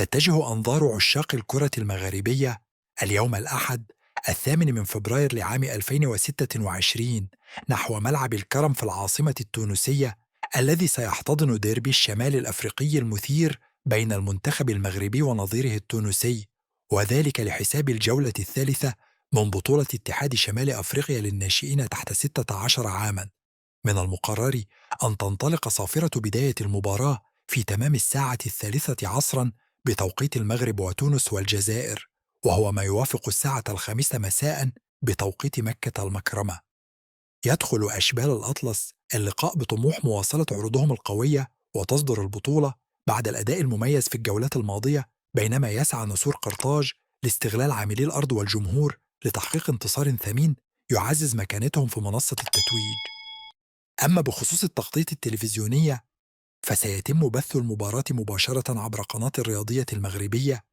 تتجه أنظار عشاق الكرة المغاربية اليوم الأحد 8 فبراير لعام 2026 نحو ملعب الكرم في العاصمة التونسية، الذي سيحتضن ديربي الشمال الأفريقي المثير بين المنتخب المغربي ونظيره التونسي، وذلك لحساب الجولة الثالثة من بطولة اتحاد شمال أفريقيا للناشئين تحت 16 عاماً. من المقرر أن تنطلق صافرة بداية المباراة في تمام الساعة 3 عصرا بتوقيت المغرب وتونس والجزائر، وهو ما يوافق الساعة 5 مساء بتوقيت مكة المكرمة. يدخل أشبال الأطلس اللقاء بطموح مواصلة عروضهم القوية وتصدر البطولة بعد الأداء المميز في الجولات الماضية، بينما يسعى نسور قرطاج لاستغلال عاملي الأرض والجمهور لتحقيق انتصار ثمين يعزز مكانتهم في منصة التتويج. أما بخصوص التغطية التلفزيونية، فسيتم بث المباراة مباشرة عبر قناة الرياضية المغربية